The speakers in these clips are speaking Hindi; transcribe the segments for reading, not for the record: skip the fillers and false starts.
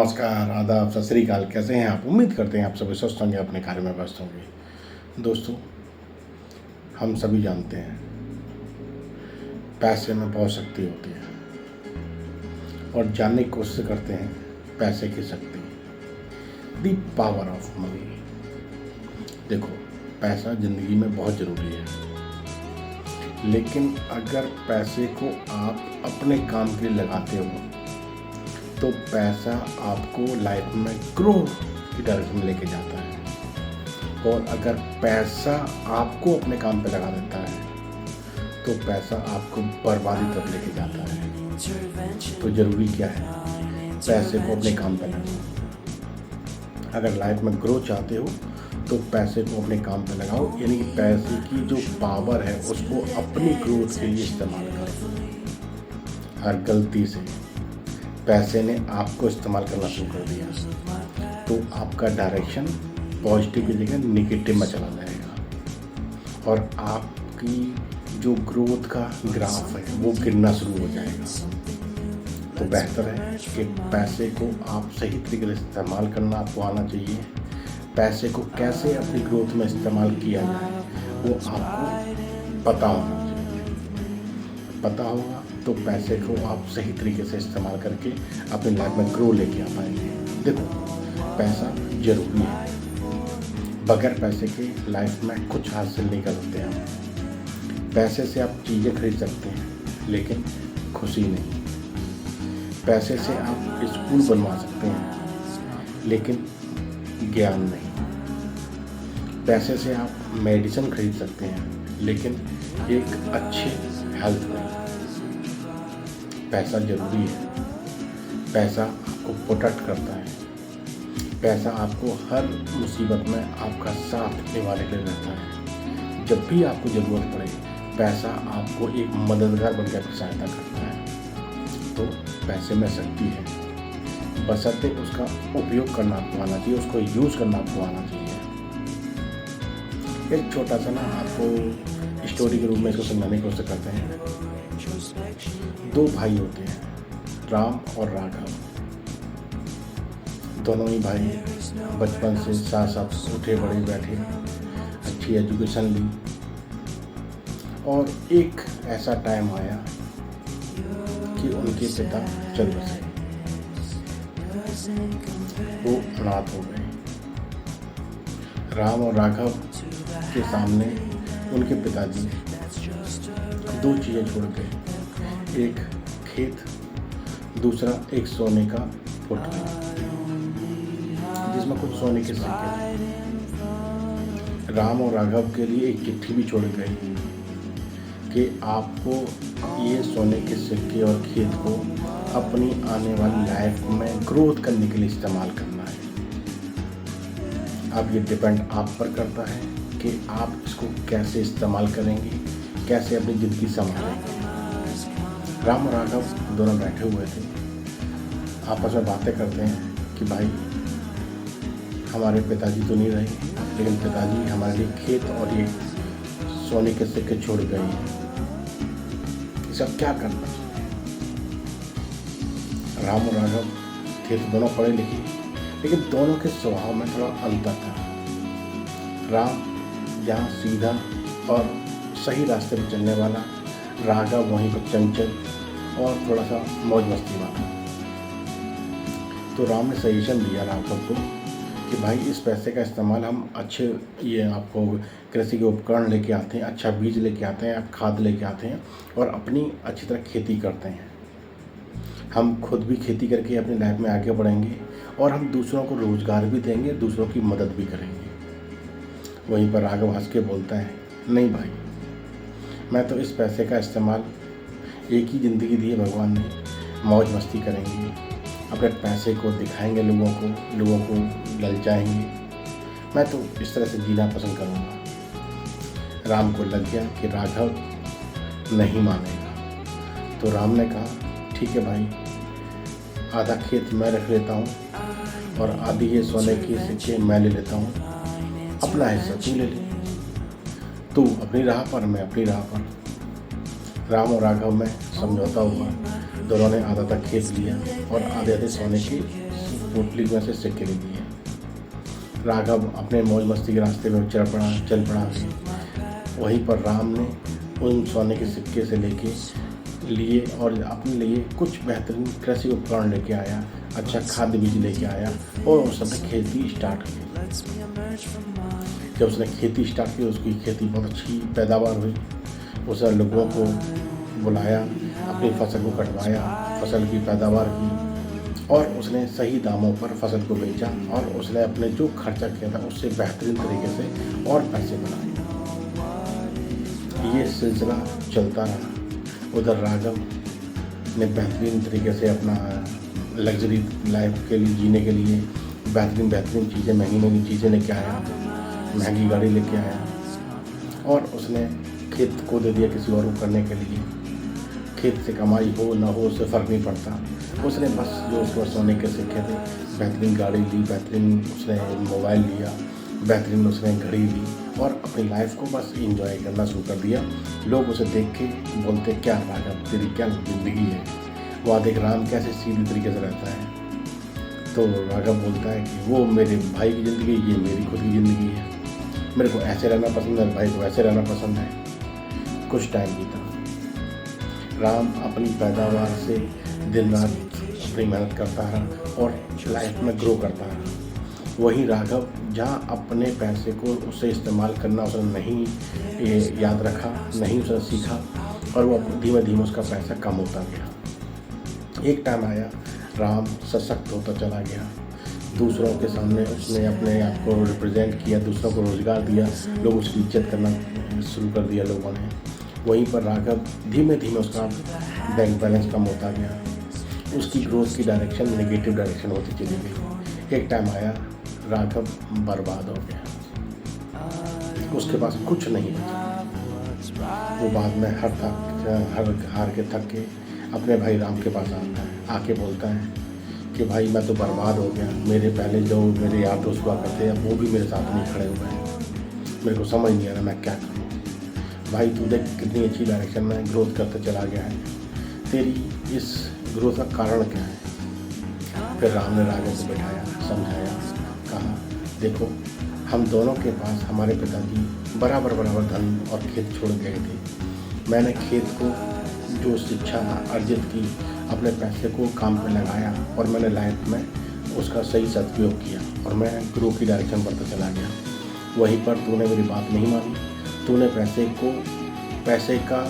नमस्कार, आदाब, सत श्री अकाल। कैसे हैं आप? उम्मीद करते हैं आप सभी स्वस्थ होंगे, अपने कार्य में व्यस्त होंगे। दोस्तों, हम सभी जानते हैं पैसे में बहुत शक्ति होती है और जानने की कोशिश करते हैं पैसे की शक्ति, द पावर ऑफ मनी। देखो, पैसा ज़िंदगी में बहुत ज़रूरी है, लेकिन अगर पैसे को आप अपने काम के लिए लगाते हो तो पैसा आपको लाइफ में ग्रोथ की डायरेक्शन में लेके जाता है। और अगर पैसा आपको अपने काम पे लगा देता है तो पैसा आपको बर्बादी तक लेके जाता है। तो ज़रूरी क्या है? पैसे को अपने काम पे लगाओ। अगर लाइफ में ग्रोथ चाहते हो तो पैसे को अपने काम पे लगाओ, यानी कि पैसे की जो पावर है उसको अपनी ग्रोथ के लिए इस्तेमाल करो। हर गलती से पैसे ने आपको इस्तेमाल करना शुरू कर दिया तो आपका डायरेक्शन पॉजिटिव की जगह नेगेटिव में चला जाएगा और आपकी जो ग्रोथ का ग्राफ है वो गिरना शुरू हो जाएगा। तो बेहतर है कि पैसे को आप सही तरीके से इस्तेमाल करना आपको आना चाहिए। पैसे को कैसे अपनी ग्रोथ में इस्तेमाल किया जाए वो आपको पता होना चाहिए। पता होगा तो पैसे को आप सही तरीके से इस्तेमाल करके अपनी लाइफ में ग्रो लेके आ पाएंगे। देखो, पैसा ज़रूरी है, बगैर पैसे के लाइफ में कुछ हासिल नहीं कर सकते हम। पैसे से आप चीज़ें खरीद सकते हैं लेकिन खुशी नहीं। पैसे से आप स्कूल बनवा सकते हैं लेकिन ज्ञान नहीं। पैसे से आप मेडिसिन खरीद सकते हैं लेकिन एक अच्छी हेल्थ नहीं। पैसा ज़रूरी है। पैसा आपको प्रोटेक्ट करता है। पैसा आपको हर मुसीबत में आपका साथ निभाने के लिए रहता है। जब भी आपको ज़रूरत पड़े पैसा आपको एक मददगार बनकर आपकी सहायता करता है। तो पैसे में शक्ति है, बशर्ते उसका उपयोग करना आपको आना चाहिए, उसको यूज़ करना आपको आना चाहिए। एक छोटा सा ना आपको स्टोरी के रूप में इसको समझाने की कोशिश करते हैं। दो भाई होते हैं, राम और राघव। दोनों ही भाई बचपन से साथ साथ उठे बड़े बैठे, अच्छी एजुकेशन ली और एक ऐसा टाइम आया कि उनके पिता चल बसे, वो अनाथ हो गए। राम और राघव के सामने उनके पिताजी दो चीज़ें छोड़ गए, एक खेत, दूसरा एक सोने का पोटली जिसमें कुछ सोने के सिक्के थे। राम और राघव के लिए एक चिट्ठी भी छोड़ गई कि आपको ये सोने के सिक्के और खेत को अपनी आने वाली लाइफ में ग्रोथ करने के लिए इस्तेमाल करना है। अब ये डिपेंड आप पर करता है कि आप इसको कैसे इस्तेमाल करेंगे, कैसे अपनी ज़िंदगी संभालेंगे। राम और राघव दोनों बैठे हुए थे, आपस में बातें करते हैं कि भाई हमारे पिताजी तो नहीं रहे, लेकिन पिताजी हमारे लिए खेत और ये सोने के सिक्के छोड़ गए हैं, इसका क्या करना चाहिए। राम और राघव थे तो दोनों पढ़े लिखे, लेकिन दोनों के स्वभाव में थोड़ा अंतर था। राम यहाँ सीधा और सही रास्ते पर चलने वाला, राघव वहीं पर चंचल और थोड़ा सा मौज मस्ती वाला। तो राम ने सजेशन दिया राघव को कि भाई इस पैसे का इस्तेमाल हम अच्छे ये आपको कृषि के उपकरण लेके आते हैं, अच्छा बीज लेके आते हैं, खाद लेके आते हैं और अपनी अच्छी तरह खेती करते हैं। हम खुद भी खेती करके अपनी लाइफ में आगे बढ़ेंगे और हम दूसरों को रोज़गार भी देंगे, दूसरों की मदद भी करेंगे। वहीं पर राघव हंस के बोलता है, नहीं भाई, मैं तो इस पैसे का इस्तेमाल, एक ही ज़िंदगी दी है भगवान ने, मौज मस्ती करेंगे, अपने पैसे को दिखाएंगे लोगों को ललचाएंगे। मैं तो इस तरह से जीना पसंद करूँगा। राम को लग गया कि राघव नहीं मानेगा, तो राम ने कहा ठीक है भाई, आधा खेत मैं रख लेता हूँ और आधी ये सोने के सिक्के मैं ले लेता हूँ, अपना हिस्सा तू ले ले, तू अपनी राह पर, मैं अपनी राह पर। राम और राघव में समझौता हुआ, दोनों ने आधा तक खेत लिया और आधे आधे सोने के पोटली में से सिक्के ले लिए। राघव अपने मौज मस्ती के रास्ते में चल पड़ा। वहीं पर राम ने उन सोने के सिक्के से लिए और अपने लिए कुछ बेहतरीन कृषि उपकरण लेके आया, अच्छा खाद्य बीज लेके आया और उसने खेती स्टार्ट की। जब उसने खेती स्टार्ट की, उसकी खेती बहुत अच्छी पैदावार हुई। उसने लोगों को बुलाया, अपनी फसल को कटवाया, फसल की पैदावार की और उसने सही दामों पर फसल को बेचा और उसने अपने जो खर्चा किया था उससे बेहतरीन तरीके से और पैसे बनाए। ये सिलसिला चलता रहा। उधर राघव ने बेहतरीन तरीके से अपना लग्जरी लाइफ के लिए जीने के लिए बेहतरीन चीज़ें, महंगी चीज़ें लेके आया, महंगी गाड़ी लेके आया और उसने खेत को दे दिया किसी और को करने के लिए। खेत से कमाई हो ना हो उससे फ़र्क नहीं पड़ता। उसने बस जो उसको सोने के सिक्के थे, बेहतरीन गाड़ी ली, बेहतरीन उसने मोबाइल लिया, बेहतरीन उसने घड़ी ली और अपनी लाइफ को बस इंजॉय करना शुरू कर दिया। लोग उसे देख के बोलते, क्या राघव तेरी क्या ज़िंदगी है, वहाँ देख राम कैसे सीधी तरीके से रहता है। तो राघव बोलता है कि वो मेरे भाई की ज़िंदगी, ये मेरी खुद की ज़िंदगी है। मेरे को ऐसे रहना पसंद है, भाई को ऐसे रहना पसंद है। कुछ टाइम बीता। राम अपनी पैदावार से दिन रात अपनी मेहनत करता रहा और लाइफ में ग्रो करता रहा। वहीं राघव जहाँ अपने पैसे को उससे इस्तेमाल करना उसने नहीं याद रखा, नहीं उसने सीखा और वो धीमे धीमे उसका पैसा कम होता गया। एक टाइम आया, राम सशक्त होता चला गया। दूसरों के सामने उसने अपने आप को रिप्रेजेंट किया, दूसरों को रोज़गार दिया, लोग उसकी इज्जत करना शुरू कर दिया लोगों ने। वहीं पर राघव धीमे धीमे उसका बैंक बैलेंस कम होता गया। उसकी ग्रोथ की डायरेक्शन नेगेटिव डायरेक्शन होती चली गई। एक टाइम आया, राघव बर्बाद हो गया, उसके पास कुछ नहीं बचा। वो बाद में हार के थक के अपने भाई राम के पास आता है, आके बोलता है कि भाई मैं तो बर्बाद हो गया, मेरे पहले जो मेरे यार दोस्त हुआ करते हैं वो भी मेरे साथ नहीं खड़े हुए हैं, मेरे को समझ नहीं आ रहा मैं क्या करूँ। भाई तू देख कितनी अच्छी डायरेक्शन में ग्रोथ करते चला गया है, तेरी इस ग्रोथ का कारण क्या है। फिर राम ने राघव को बैठाया, समझाया, कहा देखो हम दोनों के पास हमारे पिताजी बराबर धन और खेत छोड़ गए थे। मैंने खेत को जो शिक्षा अर्जित की, अपने पैसे को काम पे लगाया और मैंने लाइफ में उसका सही सदुपयोग किया और मैं ग्रो की डायरेक्शन बढ़ता चला गया। वहीं पर तूने मेरी बात नहीं मानी, तूने पैसे का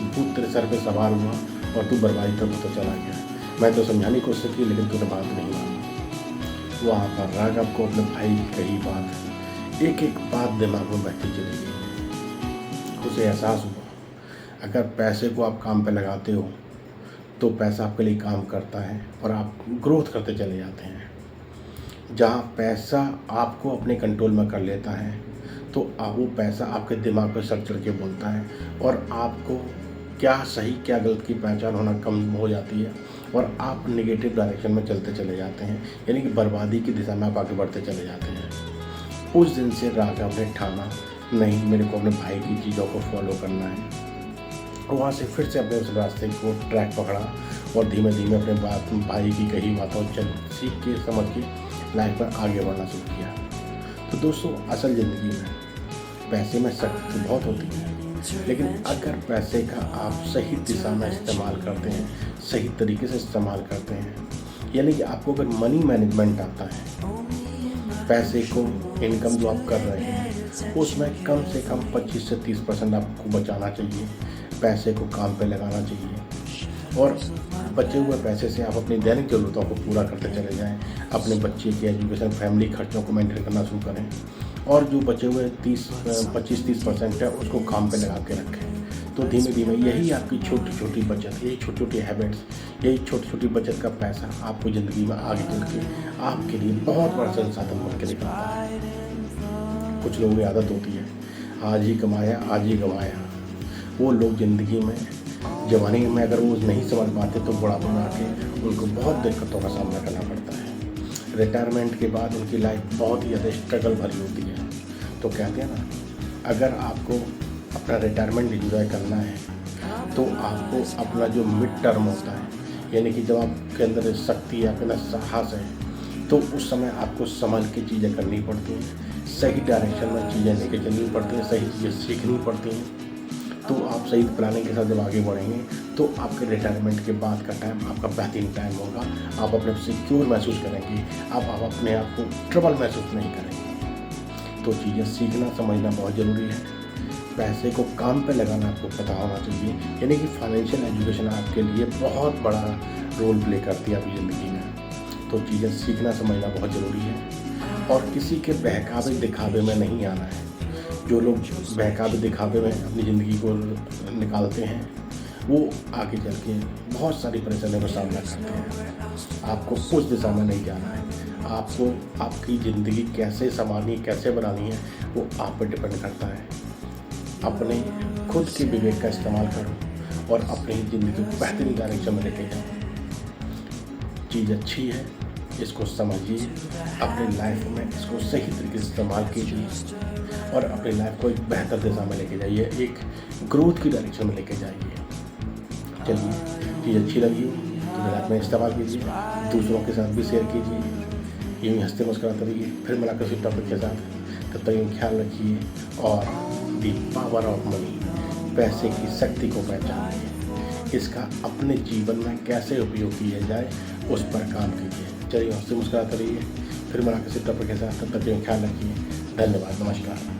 भूत तेरे सर पे सवार हुआ और तू बर्बादी तक होता चला गया। मैं तो समझाने की कोशिश की लेकिन तूने बात नहीं मानी। वहाँ पर राघव को अपने भाई की कही बात एक बात दिमाग में बैठती चली गई। उसे एहसास हुआ अगर पैसे को आप काम पे लगाते हो तो पैसा आपके लिए काम करता है और आप ग्रोथ करते चले जाते हैं। जहाँ पैसा आपको अपने कंट्रोल में कर लेता है तो वो पैसा आपके दिमाग पर सर चढ़ के बोलता है और आपको क्या सही क्या गलत की पहचान होना कम हो जाती है और आप नेगेटिव डायरेक्शन में चलते चले जाते हैं, यानी कि बर्बादी की दिशा में आप आगे बढ़ते चले जाते हैं। उस दिन से राघव ने ठाना नहीं, मेरे को अपने भाई की चीज़ों को फॉलो करना है। वहाँ से फिर से अपने उस रास्ते को ट्रैक पकड़ा और धीमे धीमे अपने भाई की कही बातों सीख के समझ के लाइफ में आगे बढ़ना शुरू किया। तो दोस्तों असल ज़िंदगी में पैसे में शक्ति बहुत होती है, लेकिन अगर पैसे का आप सही दिशा में इस्तेमाल करते हैं, सही तरीके से इस्तेमाल करते हैं, यानी कि आपको अगर मनी मैनेजमेंट आता है, पैसे को इनकम जो आप कर रहे हैं उसमें कम से कम 25 से 30% आपको बचाना चाहिए, पैसे को काम पे लगाना चाहिए और बचे हुए पैसे से आप अपनी दैनिक ज़रूरतों को पूरा करते चले जाएं। अपने बच्चे की एजुकेशन, फैमिली खर्चों को मेंटेन करना शुरू करें और जो बचे हुए 25-30% है उसको काम पे लगा के रखें। तो धीमे धीमे यही आपकी छोटी छोटी बचत, यही छोटी छोटी हैबिट्स, यही छोटी छोटी बचत का पैसा आपको ज़िंदगी में आगे चल के आपके लिए बहुत बड़ा संसाधन बन के निकलता है। कुछ लोगों की आदत होती है आज ही कमाया आज ही गंवाया। वो लोग ज़िंदगी में जवानी में अगर वो नहीं समझ पाते तो बुढ़ापे में आके उनको बहुत दिक्कतों का सामना करना पड़ता है। रिटायरमेंट के बाद उनकी लाइफ बहुत ही ज़्यादा स्ट्रगल भरी होती है। तो कहते हैं ना, अगर आपको अपना रिटायरमेंट एंजॉय करना है तो आपको अपना जो मिड टर्म होता है, यानी कि जब आपके अंदर शक्ति है, आपके अंदर साहस है, तो उस समय आपको संभल के चीज़ें करनी पड़ती हैं, सही डायरेक्शन में चीज़ें लेके चलनी पड़ती हैं, सही चीज़ें सीखनी पड़ती हैं। तो आप सही प्लानिंग के साथ जब आगे बढ़ेंगे तो आपके रिटायरमेंट के बाद का टाइम आपका बेहतरीन टाइम होगा। आप अपने आप सिक्योर महसूस करेंगे, आप अपने आप को ट्रबल महसूस नहीं करेंगे। तो चीज़ें सीखना समझना बहुत ज़रूरी है। पैसे को काम पे लगाना आपको पता होना चाहिए, यानी कि फाइनेंशियल एजुकेशन आपके लिए बहुत बड़ा रोल प्ले करती है आपकी ज़िंदगी में। तो चीज़ें सीखना समझना बहुत ज़रूरी है और किसी के बहकावे दिखावे में नहीं आना है। जो लोग बहकावे दिखावे में अपनी ज़िंदगी को निकालते हैं वो आगे चल के बहुत सारी परेशानियों का सामना करते हैं। आपको उस दिशा में नहीं जाना है। आपको आपकी ज़िंदगी कैसे संभालनी है, कैसे बनानी है, वो आप पर डिपेंड करता है। अपने खुद के विवेक का इस्तेमाल करो और अपनी ज़िंदगी को बेहतरीन डायरेक्शन में लेके जाओ। चीज़ अच्छी है, इसको समझिए, अपनी लाइफ में इसको सही तरीके से इस्तेमाल कीजिए और अपनी लाइफ को एक बेहतर दिशा में लेके जाइए, एक ग्रोथ की डायरेक्शन में लेके जाइए। चलिए, चीज़ अच्छी लगी हो तो मेरे लाइफ में इस्तेमाल कीजिए, दूसरों के साथ भी शेयर कीजिए। यूँ हंसते मुस्कुराते रहिए। फिर मुलाकात किसी टॉपिक के साथ, तब तक ख्याल रखिए और दी पावर ऑफ मनी, पैसे की शक्ति को पहचानिए, इसका अपने जीवन में कैसे उपयोग किया जाए उस पर काम कीजिए। चलिए, हंसते मुस्कुराते रहिए। फिर मुलाकात किसी टॉपिक के साथ, तब तक ख्याल रखिए। धन्यवाद, नमस्कार।